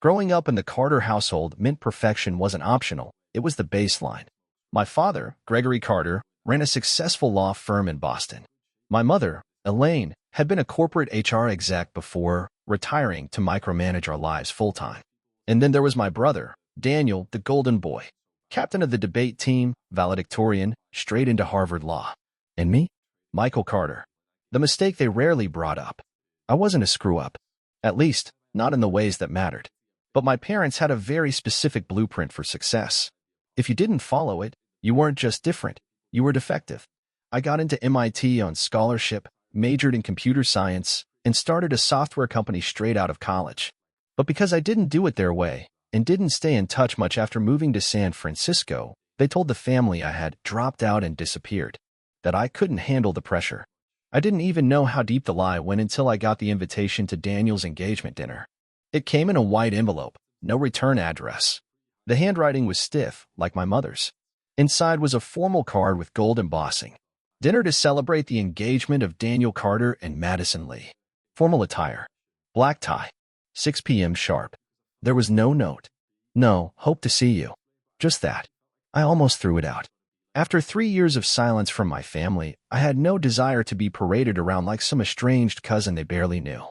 Growing up in the Carter household meant perfection wasn't optional, it was the baseline. My father, Gregory Carter, ran a successful law firm in Boston. My mother, Elaine, had been a corporate HR exec before retiring to micromanage our lives full-time. And then there was my brother, Daniel, the golden boy, captain of the debate team, valedictorian, straight into Harvard Law. And me? Michael Carter. The mistake they rarely brought up. I wasn't a screw-up. At least, not in the ways that mattered. But my parents had a very specific blueprint for success. If you didn't follow it, you weren't just different, you were defective. I got into MIT on scholarship, majored in computer science, and started a software company straight out of college. But because I didn't do it their way, and didn't stay in touch much after moving to San Francisco, they told the family I had dropped out and disappeared, that I couldn't handle the pressure. I didn't even know how deep the lie went until I got the invitation to Daniel's engagement dinner. It came in a white envelope, no return address. The handwriting was stiff, like my mother's. Inside was a formal card with gold embossing. Dinner to celebrate the engagement of Daniel Carter and Madison Lee. Formal attire. Black tie. 6 p.m. sharp. There was no note. No, hope to see you. Just that. I almost threw it out. After 3 years of silence from my family, I had no desire to be paraded around like some estranged cousin they barely knew.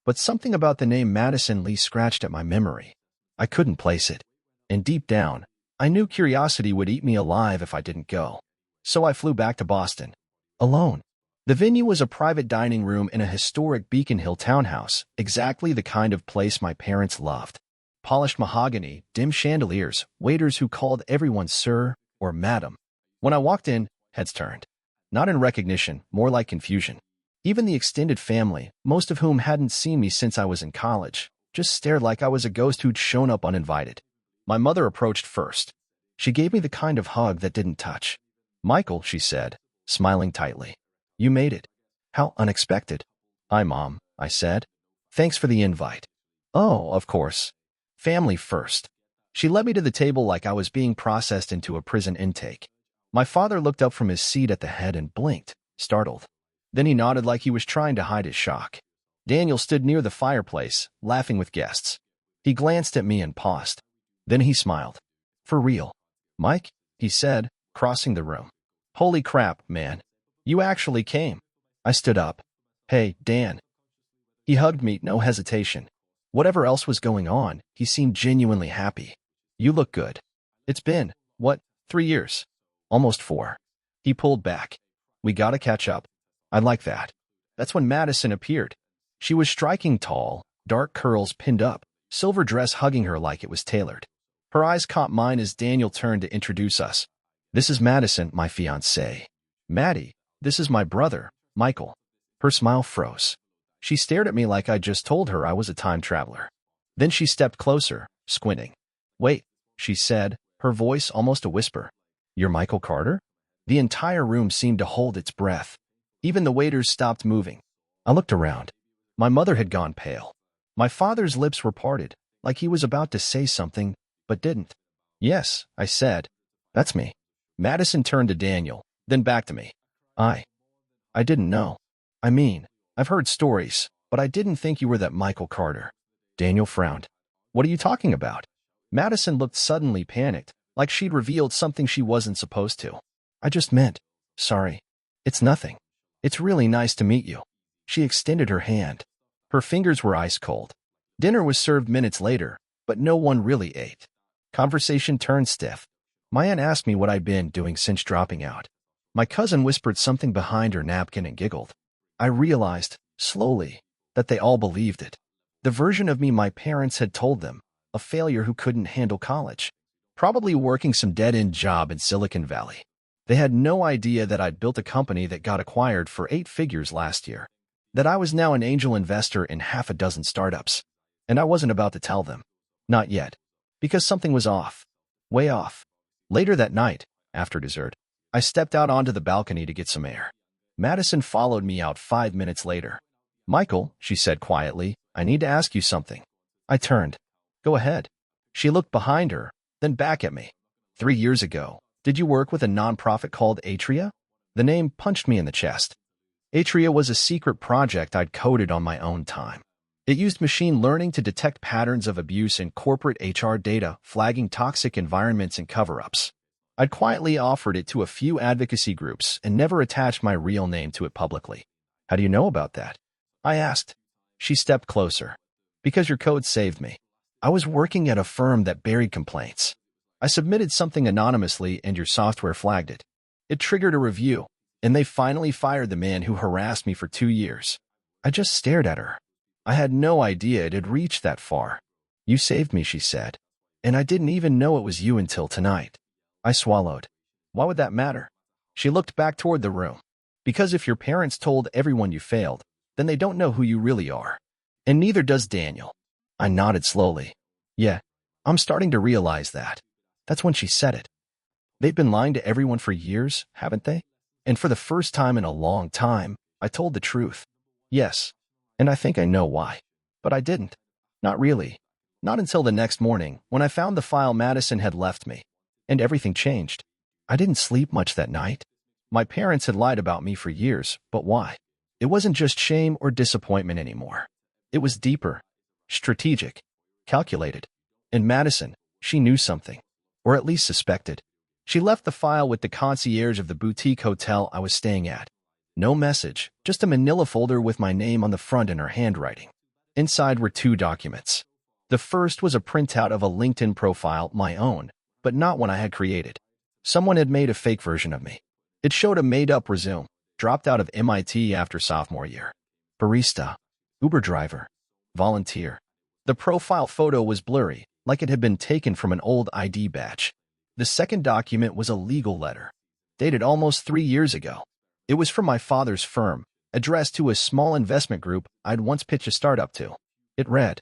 But something about the name Madison Lee scratched at my memory. I couldn't place it. And deep down, I knew curiosity would eat me alive if I didn't go. So I flew back to Boston. Alone. The venue was a private dining room in a historic Beacon Hill townhouse, exactly the kind of place my parents loved. Polished mahogany, dim chandeliers, waiters who called everyone sir or madam. When I walked in, heads turned. Not in recognition, more like confusion. Even the extended family, most of whom hadn't seen me since I was in college, just stared like I was a ghost who'd shown up uninvited. My mother approached first. She gave me the kind of hug that didn't touch. "Michael," she said, smiling tightly. "You made it. How unexpected." "Hi, Mom," I said. "Thanks for the invite." "Oh, of course. Family first." She led me to the table like I was being processed into a prison intake. My father looked up from his seat at the head and blinked, startled. Then he nodded like he was trying to hide his shock. Daniel stood near the fireplace, laughing with guests. He glanced at me and paused. Then he smiled. "For real. Mike," he said, crossing the room. "Holy crap, man. You actually came." I stood up. "Hey, Dan." He hugged me, no hesitation. Whatever else was going on, he seemed genuinely happy. "You look good. It's been, what, 3 years? Almost 4. He pulled back. "We gotta catch up." I like that. That's when Madison appeared. She was striking tall, dark curls pinned up, silver dress hugging her like it was tailored. Her eyes caught mine as Daniel turned to introduce us. "This is Madison, my fiancée. Maddie, this is my brother, Michael." Her smile froze. She stared at me like I'd just told her I was a time traveler. Then she stepped closer, squinting. "Wait," she said, her voice almost a whisper. "You're Michael Carter?" The entire room seemed to hold its breath. Even the waiters stopped moving. I looked around. My mother had gone pale. My father's lips were parted, like he was about to say something, but didn't. "Yes," I said. "That's me." Madison turned to Daniel, then back to me. I didn't know. I mean, I've heard stories, but I didn't think you were that Michael Carter." Daniel frowned. "What are you talking about?" Madison looked suddenly panicked, like she'd revealed something she wasn't supposed to. "I just meant, sorry. It's nothing. It's really nice to meet you." She extended her hand. Her fingers were ice cold. Dinner was served minutes later, but no one really ate. Conversation turned stiff. My aunt asked me what I'd been doing since dropping out. My cousin whispered something behind her napkin and giggled. I realized, slowly, that they all believed it. The version of me my parents had told them, a failure who couldn't handle college. Probably working some dead-end job in Silicon Valley. They had no idea that I'd built a company that got acquired for 8 figures last year. That I was now an angel investor in half a dozen startups. And I wasn't about to tell them. Not yet. Because something was off. Way off. Later that night, after dessert, I stepped out onto the balcony to get some air. Madison followed me out 5 minutes later. "Michael," she said quietly, "I need to ask you something." I turned. "Go ahead." She looked behind her, then back at me. 3 years ago, did you work with a nonprofit called Atria?" The name punched me in the chest. Atria was a secret project I'd coded on my own time. It used machine learning to detect patterns of abuse in corporate HR data, flagging toxic environments and cover-ups. I'd quietly offered it to a few advocacy groups and never attached my real name to it publicly. How do you know about that? I asked. She stepped closer. Because your code saved me. I was working at a firm that buried complaints. I submitted something anonymously and your software flagged it. It triggered a review, and they finally fired the man who harassed me for 2 years. I just stared at her. I had no idea it had reached that far. You saved me, she said. And I didn't even know it was you until tonight. I swallowed. Why would that matter? She looked back toward the room. Because if your parents told everyone you failed, then they don't know who you really are. And neither does Daniel. I nodded slowly. Yeah, I'm starting to realize that. That's when she said it. They've been lying to everyone for years, haven't they? And for the first time in a long time, I told the truth. Yes. And I think I know why. But I didn't. Not really. Not until the next morning, when I found the file Madison had left me. And everything changed. I didn't sleep much that night. My parents had lied about me for years, but why? It wasn't just shame or disappointment anymore. It was deeper, strategic, calculated. And Madison, she knew something. Or at least suspected. She left the file with the concierge of the boutique hotel I was staying at. No message, just a manila folder with my name on the front in her handwriting. Inside were 2 documents. The first was a printout of a LinkedIn profile, my own, but not one I had created. Someone had made a fake version of me. It showed a made-up resume, dropped out of MIT after sophomore year. Barista, Uber driver, volunteer. The profile photo was blurry, like it had been taken from an old ID badge. The second document was a legal letter, dated almost 3 years ago. It was from my father's firm, addressed to a small investment group I'd once pitched a startup to. It read,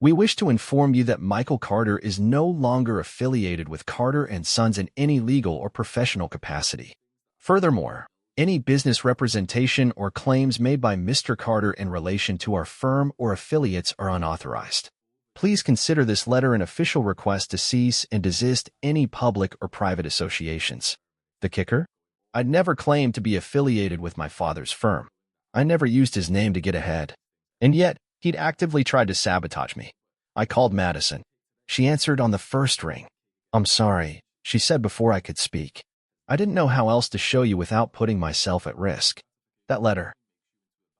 "We wish to inform you that Michael Carter is no longer affiliated with Carter & Sons in any legal or professional capacity. Furthermore, any business representation or claims made by Mr. Carter in relation to our firm or affiliates are unauthorized. Please consider this letter an official request to cease and desist any public or private associations." The kicker? I'd never claimed to be affiliated with my father's firm. I never used his name to get ahead. And yet, he'd actively tried to sabotage me. I called Madison. She answered on the first ring. "I'm sorry," she said before I could speak. "I didn't know how else to show you without putting myself at risk." That letter.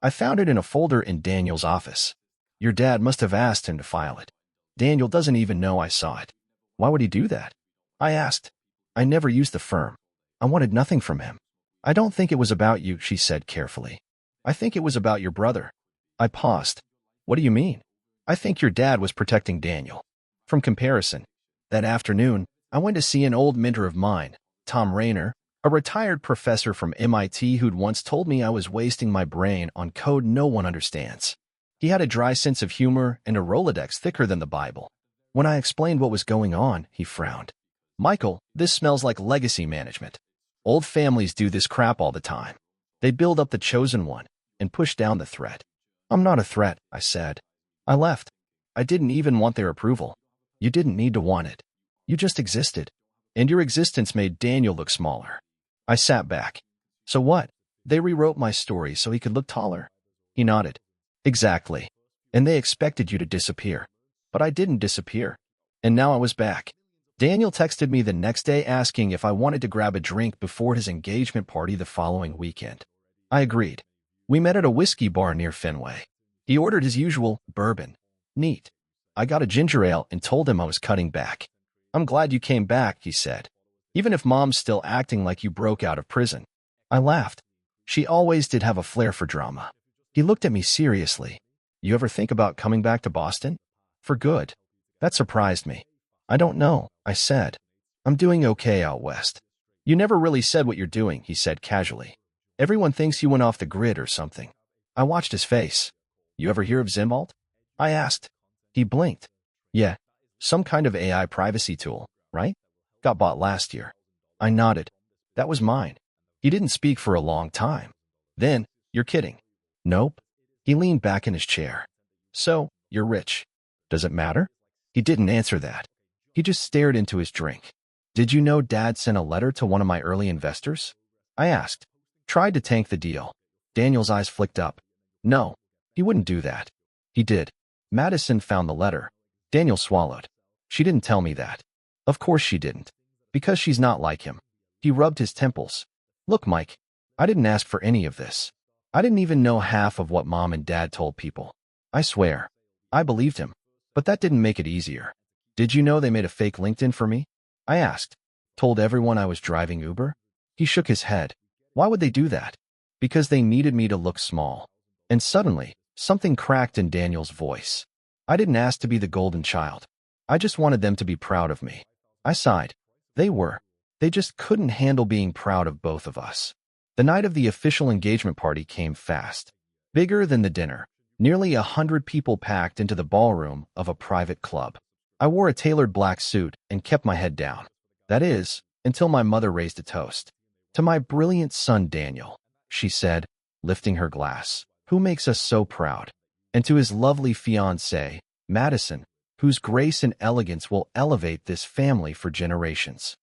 I found it in a folder in Daniel's office. Your dad must have asked him to file it. Daniel doesn't even know I saw it. Why would he do that? I asked. I never used the firm. I wanted nothing from him. "I don't think it was about you," she said carefully. "I think it was about your brother." I paused. "What do you mean?" "I think your dad was protecting Daniel." From comparison, that afternoon, I went to see an old mentor of mine, Tom Rayner, a retired professor from MIT who'd once told me I was wasting my brain on code no one understands. He had a dry sense of humor and a Rolodex thicker than the Bible. When I explained what was going on, he frowned. "Michael, this smells like legacy management. Old families do this crap all the time. They build up the chosen one and push down the threat." "I'm not a threat," I said. I left. I didn't even want their approval. You didn't need to want it. You just existed. And your existence made Daniel look smaller. I sat back. "So what? They rewrote my story so he could look taller?" He nodded. "Exactly. And they expected you to disappear. But I didn't disappear. And now I was back." Daniel texted me the next day asking if I wanted to grab a drink before his engagement party the following weekend. I agreed. We met at a whiskey bar near Fenway. He ordered his usual bourbon. Neat. I got a ginger ale and told him I was cutting back. "I'm glad you came back," he said. "Even if Mom's still acting like you broke out of prison." I laughed. She always did have a flair for drama. He looked at me seriously. "You ever think about coming back to Boston? For good?" That surprised me. "I don't know," I said. "I'm doing okay out west." "You never really said what you're doing," he said casually. "Everyone thinks you went off the grid or something." I watched his face. "You ever hear of Zimwalt?" I asked. He blinked. "Yeah, some kind of AI privacy tool, right? Got bought last year." I nodded. "That was mine." He didn't speak for a long time. Then, "You're kidding." "Nope." He leaned back in his chair. "So, you're rich. Does it matter?" He didn't answer that. He just stared into his drink. "Did you know Dad sent a letter to one of my early investors?" I asked. "Tried to tank the deal." Daniel's eyes flicked up. "No, he wouldn't do that. He did. Madison found the letter. Daniel swallowed. She didn't tell me that. Of course she didn't. Because she's not like him. He rubbed his temples. Look, Mike, I didn't ask for any of this. I didn't even know half of what Mom and Dad told people. I swear. I believed him. But that didn't make it easier. Did you know they made a fake LinkedIn for me? I asked. Told everyone I was driving Uber? He shook his head. Why would they do that? Because they needed me to look small. And suddenly, something cracked in Daniel's voice. I didn't ask to be the golden child. I just wanted them to be proud of me. I sighed. They were. They just couldn't handle being proud of both of us. The night of the official engagement party came fast. Bigger than the dinner. Nearly 100 people packed into the ballroom of a private club. I wore a tailored black suit and kept my head down. That is, until my mother raised a toast. To my brilliant son Daniel, she said, lifting her glass, who makes us so proud. And to his lovely fiancée, Madison, whose grace and elegance will elevate this family for generations.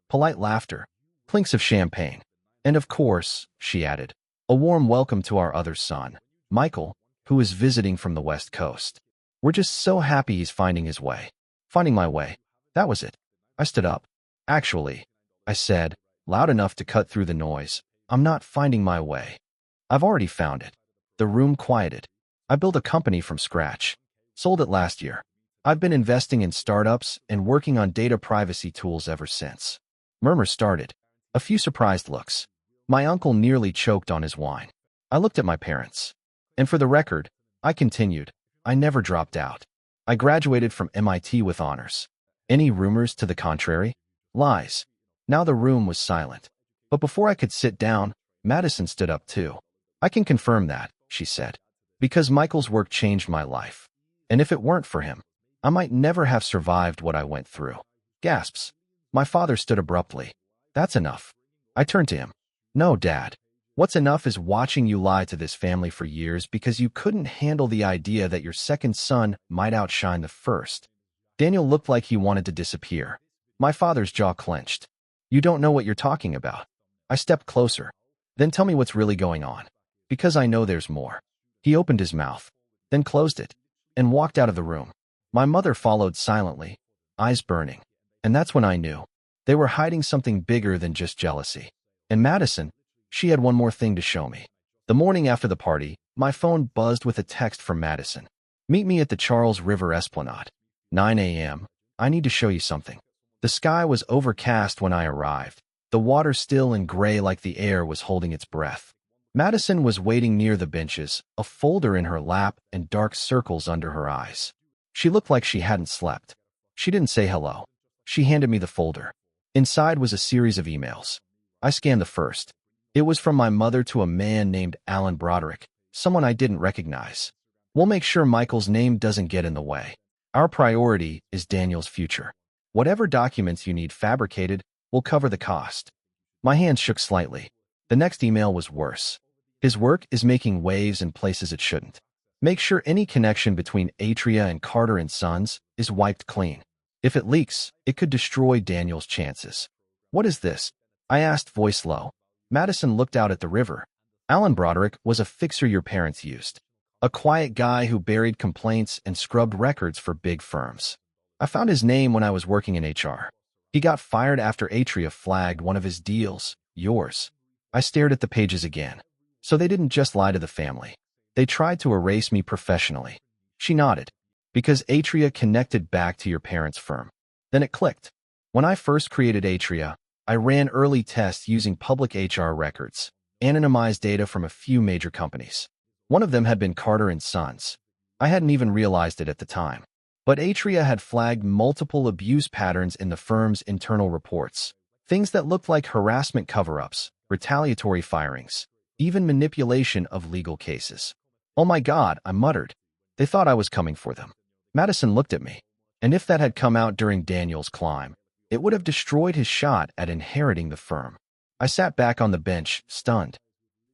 Polite laughter, clinks of champagne. And of course, she added, a warm welcome to our other son, Michael, who is visiting from the West Coast. We're just so happy he's finding his way. Finding my way. That was it. I stood up. Actually, I said, loud enough to cut through the noise, I'm not finding my way. I've already found it. The room quieted. I built a company from scratch. Sold it last year. I've been investing in startups and working on data privacy tools ever since. Murmurs started. A few surprised looks. My uncle nearly choked on his wine. I looked at my parents. And for the record, I continued, I never dropped out. I graduated from MIT with honors. Any rumors to the contrary? Lies. Now the room was silent. But before I could sit down, Madison stood up too. I can confirm that, she said. Because Michael's work changed my life. And if it weren't for him, I might never have survived what I went through. Gasps. My father stood abruptly. That's enough. I turned to him. No, Dad. What's enough is watching you lie to this family for years because you couldn't handle the idea that your second son might outshine the first. Daniel looked like he wanted to disappear. My father's jaw clenched. You don't know what you're talking about. I stepped closer. Then tell me what's really going on. Because I know there's more. He opened his mouth, then closed it, and walked out of the room. My mother followed silently, eyes burning. And that's when I knew. They were hiding something bigger than just jealousy. And Madison, she had one more thing to show me. The morning after the party, my phone buzzed with a text from Madison. Meet me at the Charles River Esplanade. 9 a.m. I need to show you something. The sky was overcast when I arrived, the water still and gray like the air was holding its breath. Madison was waiting near the benches, a folder in her lap and dark circles under her eyes. She looked like she hadn't slept. She didn't say hello. She handed me the folder. Inside was a series of emails. I scanned the first. It was from my mother to a man named Alan Broderick, someone I didn't recognize. We'll make sure Michael's name doesn't get in the way. Our priority is Daniel's future. Whatever documents you need fabricated, we'll cover the cost. My hands shook slightly. The next email was worse. His work is making waves in places it shouldn't. Make sure any connection between Atria and Carter and Sons is wiped clean. If it leaks, it could destroy Daniel's chances. What is this? I asked, voice low. Madison looked out at the river. Alan Broderick was a fixer your parents used. A quiet guy who buried complaints and scrubbed records for big firms. I found his name when I was working in HR. He got fired after Atria flagged one of his deals, yours. I stared at the pages again. So they didn't just lie to the family. They tried to erase me professionally. She nodded. Because Atria connected back to your parents' firm. Then it clicked. When I first created Atria, I ran early tests using public HR records, anonymized data from a few major companies. One of them had been Carter and Sons. I hadn't even realized it at the time. But Atria had flagged multiple abuse patterns in the firm's internal reports. Things that looked like harassment cover-ups, retaliatory firings, even manipulation of legal cases. Oh my God, I muttered. They thought I was coming for them. Madison looked at me. And if that had come out during Daniel's climb, it would have destroyed his shot at inheriting the firm. I sat back on the bench, stunned.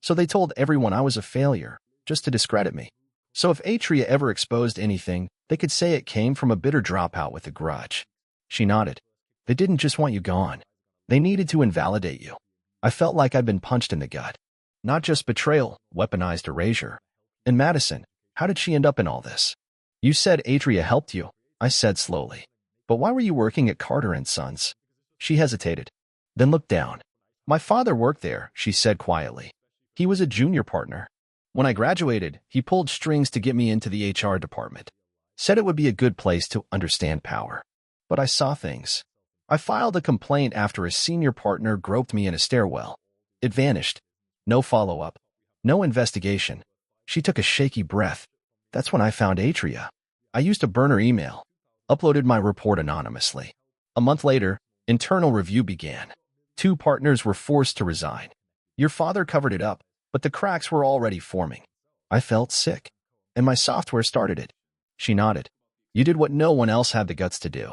So they told everyone I was a failure, just to discredit me. So if Atria ever exposed anything, they could say it came from a bitter dropout with a grudge. She nodded. They didn't just want you gone. They needed to invalidate you. I felt like I'd been punched in the gut. Not just betrayal, weaponized erasure. And Madison, How did she end up in all this? You said Adria helped you, I said slowly. But why were you working at Carter and Sons? She hesitated, then looked down. My father worked there, she said quietly. He was a junior partner. When I graduated, he pulled strings to get me into the HR department. Said it would be a good place to understand power. But I saw things. I filed a complaint after a senior partner groped me in a stairwell. It vanished. No follow-up. No investigation. She took a shaky breath. That's when I found Atria. I used a burner email. Uploaded my report anonymously. A month later, internal review began. 2 partners were forced to resign. Your father covered it up, but the cracks were already forming. I felt sick, and my software started it. She nodded. You did what no one else had the guts to do.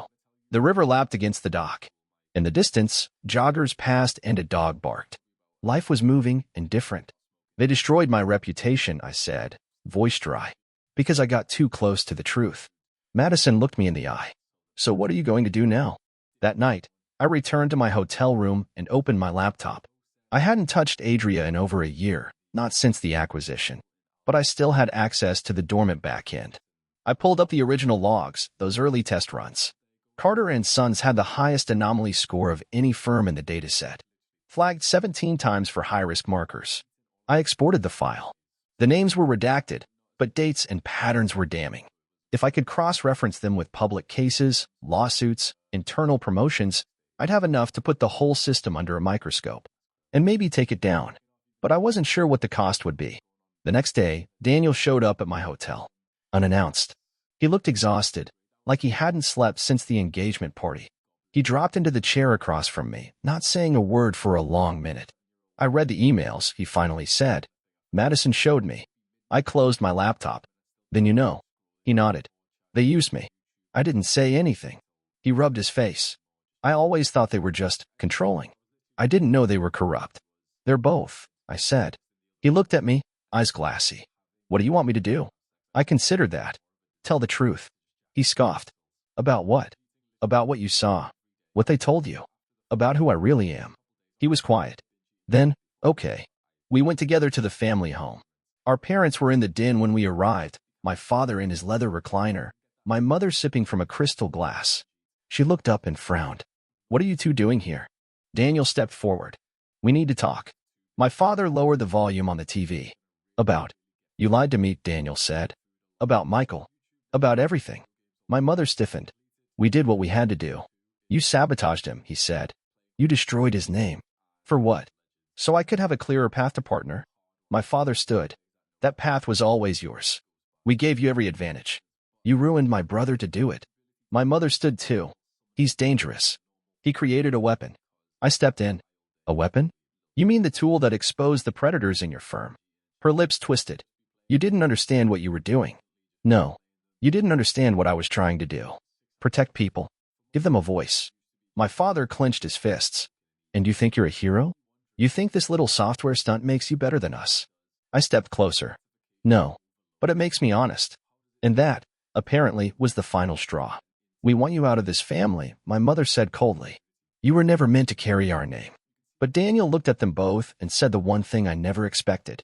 The river lapped against the dock. In the distance, joggers passed and a dog barked. Life was moving and different. They destroyed my reputation, I said, voice dry, because I got too close to the truth. Madison looked me in the eye. So what are you going to do now? That night, I returned to my hotel room and opened my laptop. I hadn't touched Adria in over a year, not since the acquisition, but I still had access to the dormant backend. I pulled up the original logs, those early test runs. Carter and Sons had the highest anomaly score of any firm in the dataset, flagged 17 times for high-risk markers. I exported the file. The names were redacted, but dates and patterns were damning. If I could cross-reference them with public cases, lawsuits, internal promotions, I'd have enough to put the whole system under a microscope, and maybe take it down. But I wasn't sure what the cost would be. The next day, Daniel showed up at my hotel, unannounced. He looked exhausted, like he hadn't slept since the engagement party. He dropped into the chair across from me, not saying a word for a long minute. I read the emails, he finally said. Madison showed me. I closed my laptop. Then you know. He nodded. They used me. I didn't say anything. He rubbed his face. I always thought they were just controlling. I didn't know they were corrupt. They're both, I said. He looked at me, eyes glassy. What do you want me to do? I considered that. Tell the truth. He scoffed. About what? About what you saw. What they told you. About who I really am. He was quiet. Then, okay. We went together to the family home. Our parents were in the den when we arrived, my father in his leather recliner, my mother sipping from a crystal glass. She looked up and frowned. What are you two doing here? Daniel stepped forward. We need to talk. My father lowered the volume on the TV. About. You lied to me, Daniel said. About Michael. About everything. My mother stiffened. We did what we had to do. You sabotaged him, he said. You destroyed his name. For what? So I could have a clearer path to partner. My father stood. That path was always yours. We gave you every advantage. You ruined my brother to do it. My mother stood too. He's dangerous. He created a weapon. I stepped in. A weapon? You mean the tool that exposed the predators in your firm? Her lips twisted. You didn't understand what you were doing. No. You didn't understand what I was trying to do. Protect people. Give them a voice. My father clenched his fists. And you think you're a hero? You think this little software stunt makes you better than us? I stepped closer. No. But it makes me honest. And that, apparently, was the final straw. We want you out of this family, my mother said coldly. You were never meant to carry our name. But Daniel looked at them both and said the one thing I never expected.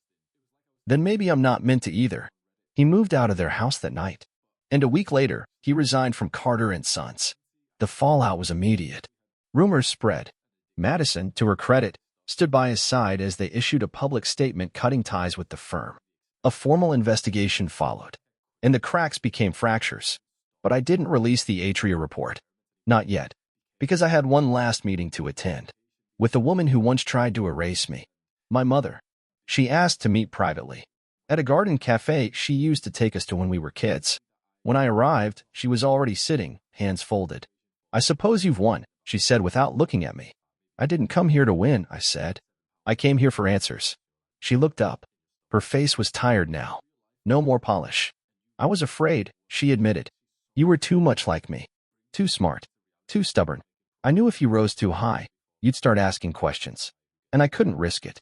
Then maybe I'm not meant to either. He moved out of their house that night. And a week later, he resigned from Carter and Sons. The fallout was immediate. Rumors spread. Madison, to her credit, stood by his side as they issued a public statement cutting ties with the firm. A formal investigation followed, and the cracks became fractures. But I didn't release the Atria report. Not yet, because I had one last meeting to attend. With the woman who once tried to erase me. My mother. She asked to meet privately. At a garden cafe she used to take us to when we were kids. When I arrived, she was already sitting, hands folded. I suppose you've won, she said without looking at me. I didn't come here to win, I said. I came here for answers. She looked up. Her face was tired now. No more polish. I was afraid, she admitted. You were too much like me. Too smart. Too stubborn. I knew if you rose too high, you'd start asking questions. And I couldn't risk it.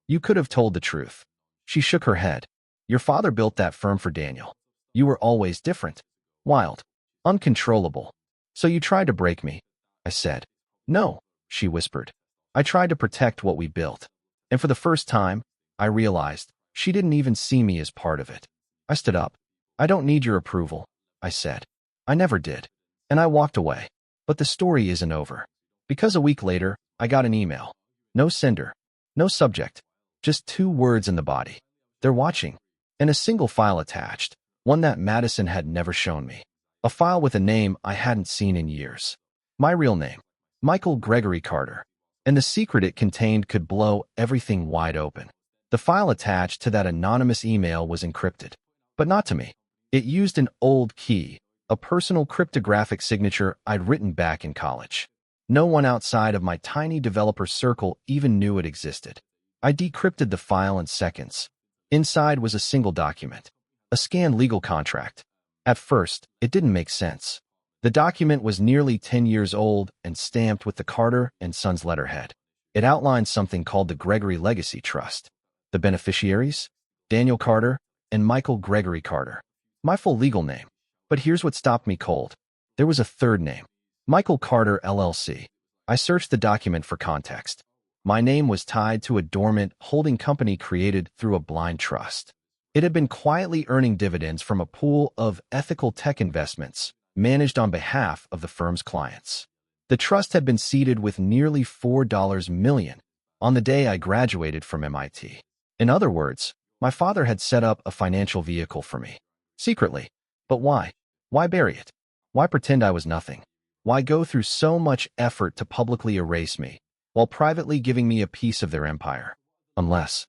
You could have told the truth. She shook her head. Your father built that firm for Daniel. You were always different. Wild. Uncontrollable. So you tried to break me. I said. No, she whispered. I tried to protect what we built. And for the first time, I realized she didn't even see me as part of it. I stood up. I don't need your approval, I said. I never did. And I walked away. But the story isn't over. Because a week later, I got an email. No sender. No subject. Just 2 words in the body. They're watching. And a single file attached. One that Madison had never shown me. A file with a name I hadn't seen in years. My real name. Michael Gregory Carter. And the secret it contained could blow everything wide open. The file attached to that anonymous email was encrypted. But not to me. It used an old key, a personal cryptographic signature I'd written back in college. No one outside of my tiny developer circle even knew it existed. I decrypted the file in seconds. Inside was a single document. A scanned legal contract. At first, it didn't make sense. The document was nearly 10 years old and stamped with the Carter and Sons letterhead. It outlined something called the Gregory Legacy Trust. The beneficiaries? Daniel Carter and Michael Gregory Carter. My full legal name. But here's what stopped me cold. There was a third name. Michael Carter, LLC. I searched the document for context. My name was tied to a dormant holding company created through a blind trust. It had been quietly earning dividends from a pool of ethical tech investments managed on behalf of the firm's clients. The trust had been seeded with nearly $4 million on the day I graduated from MIT. In other words, my father had set up a financial vehicle for me. Secretly. But why? Why bury it? Why pretend I was nothing? Why go through so much effort to publicly erase me, while privately giving me a piece of their empire? Unless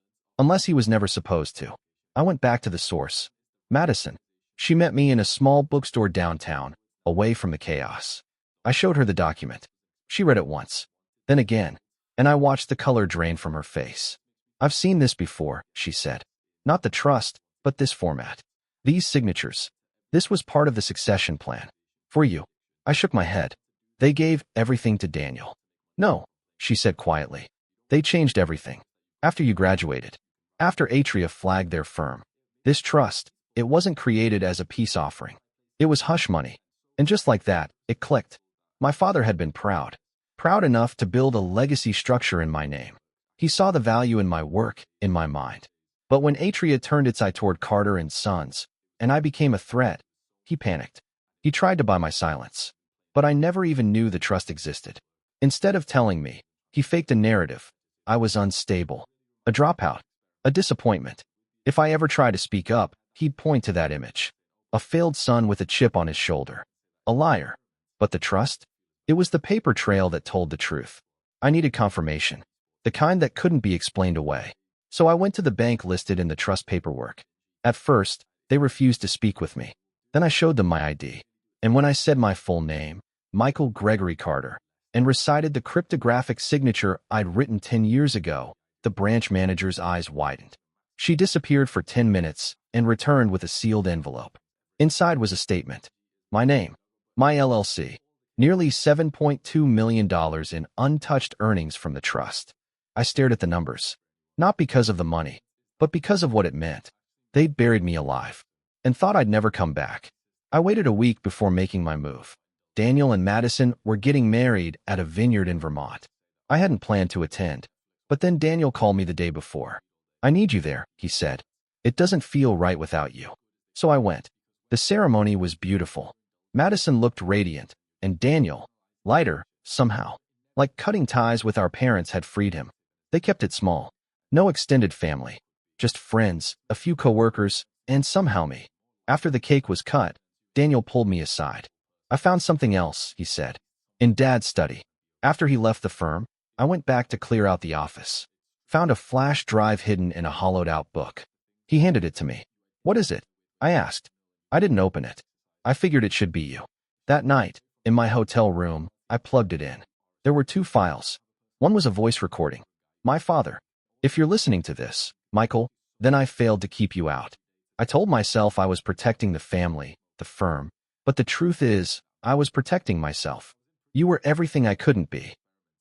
he was never supposed to. I went back to the source. Madison. She met me in a small bookstore downtown, away from the chaos. I showed her the document. She read it once, then again, and I watched the color drain from her face. I've seen this before, she said. Not the trust, but this format. These signatures. This was part of the succession plan. For you. I shook my head. They gave everything to Daniel. No, she said quietly. They changed everything. After you graduated. After Atria flagged their firm. This trust, it wasn't created as a peace offering. It was hush money. And just like that, it clicked. My father had been proud. Proud enough to build a legacy structure in my name. He saw the value in my work, in my mind. But when Atria turned its eye toward Carter and Sons, and I became a threat, he panicked. He tried to buy my silence. But I never even knew the trust existed. Instead of telling me, he faked a narrative. I was unstable. A dropout. A disappointment. If I ever tried to speak up, he'd point to that image. A failed son with a chip on his shoulder. A liar. But the trust? It was the paper trail that told the truth. I needed confirmation. The kind that couldn't be explained away. So I went to the bank listed in the trust paperwork. At first, they refused to speak with me. Then I showed them my ID. And when I said my full name, Michael Gregory Carter, and recited the cryptographic signature I'd written 10 years ago, the branch manager's eyes widened. She disappeared for 10 minutes and returned with a sealed envelope. Inside was a statement. My name. My LLC. Nearly $7.2 million in untouched earnings from the trust. I stared at the numbers. Not because of the money, but because of what it meant. They'd buried me alive and thought I'd never come back. I waited a week before making my move. Daniel and Madison were getting married at a vineyard in Vermont. I hadn't planned to attend, but then Daniel called me the day before. I need you there, he said. It doesn't feel right without you. So I went. The ceremony was beautiful. Madison looked radiant, and Daniel, lighter, somehow. Like cutting ties with our parents had freed him. They kept it small. No extended family. Just friends, a few coworkers, and somehow me. After the cake was cut, Daniel pulled me aside. I found something else, he said. In Dad's study. After he left the firm, I went back to clear out the office. Found a flash drive hidden in a hollowed-out book. He handed it to me. What is it? I asked. I didn't open it. I figured it should be you. That night, in my hotel room, I plugged it in. There were 2 files. One was a voice recording. My father. If you're listening to this, Michael, then I failed to keep you out. I told myself I was protecting the family, the firm, but the truth is, I was protecting myself. You were everything I couldn't be.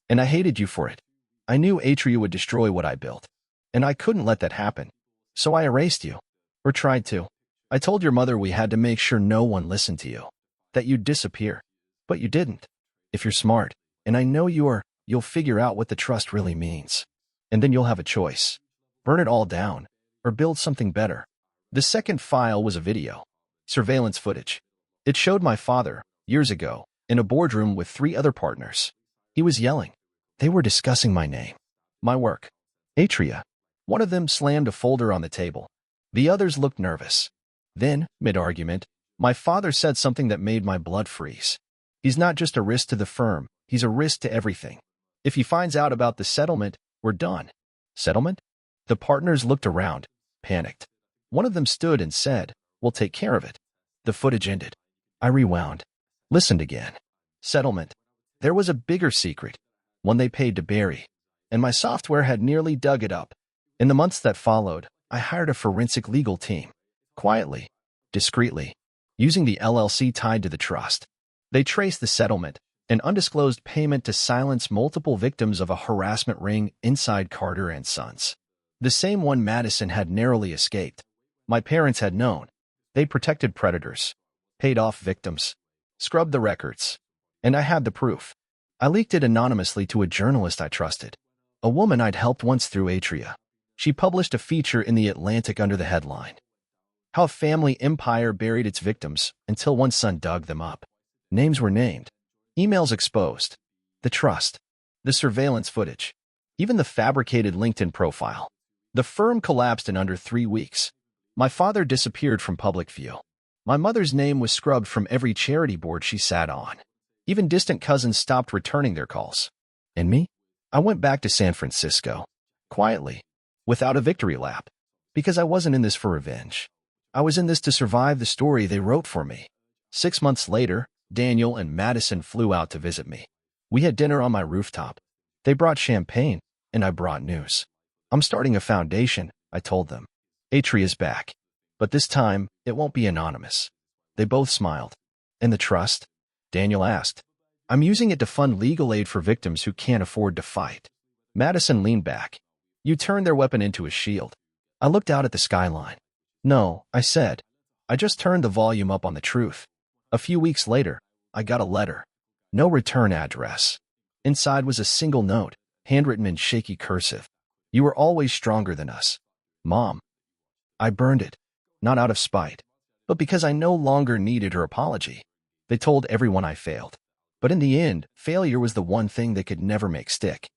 And I hated you for it. I knew Atria would destroy what I built. And I couldn't let that happen. So I erased you. Or tried to. I told your mother we had to make sure no one listened to you. That you'd disappear. But you didn't. If you're smart, and I know you are, you'll figure out what the trust really means. And then you'll have a choice. Burn it all down, or build something better. The second file was a video. Surveillance footage. It showed my father, years ago, in a boardroom with 3 other partners. He was yelling. They were discussing my name, my work. Atria. One of them slammed a folder on the table. The others looked nervous. Then, mid-argument, my father said something that made my blood freeze. He's not just a risk to the firm, he's a risk to everything. If he finds out about the settlement, we're done. Settlement? The partners looked around, panicked. One of them stood and said, "We'll take care of it." The footage ended. I rewound. Listened again. Settlement. There was a bigger secret, one they paid to bury, and my software had nearly dug it up. In the months that followed, I hired a forensic legal team. Quietly, discreetly, using the LLC tied to the trust. They traced the settlement, an undisclosed payment to silence multiple victims of a harassment ring inside Carter and Sons. The same one Madison had narrowly escaped. My parents had known. They protected predators, paid off victims, scrubbed the records. And I had the proof. I leaked it anonymously to a journalist I trusted, a woman I'd helped once through Atria. She published a feature in The Atlantic under the headline, "How a Family Empire Buried Its Victims Until One Son Dug Them Up." Names were named, emails exposed, the trust, the surveillance footage, even the fabricated LinkedIn profile. The firm collapsed in under 3 weeks. My father disappeared from public view. My mother's name was scrubbed from every charity board she sat on. Even distant cousins stopped returning their calls. And me? I went back to San Francisco, quietly, without a victory lap, because I wasn't in this for revenge. I was in this to survive the story they wrote for me. 6 months later, Daniel and Madison flew out to visit me. We had dinner on my rooftop. They brought champagne, and I brought news. "I'm starting a foundation," I told them. "Atria's back. But this time, it won't be anonymous." They both smiled. "And the trust?" Daniel asked. "I'm using it to fund legal aid for victims who can't afford to fight." Madison leaned back. "You turned their weapon into a shield." I looked out at the skyline. "No," I said. "I just turned the volume up on the truth." A few weeks later, I got a letter. No return address. Inside was a single note, handwritten in shaky cursive. "You were always stronger than us, Mom." I burned it, not out of spite, but because I no longer needed her apology. They told everyone I failed. But in the end, failure was the one thing they could never make stick.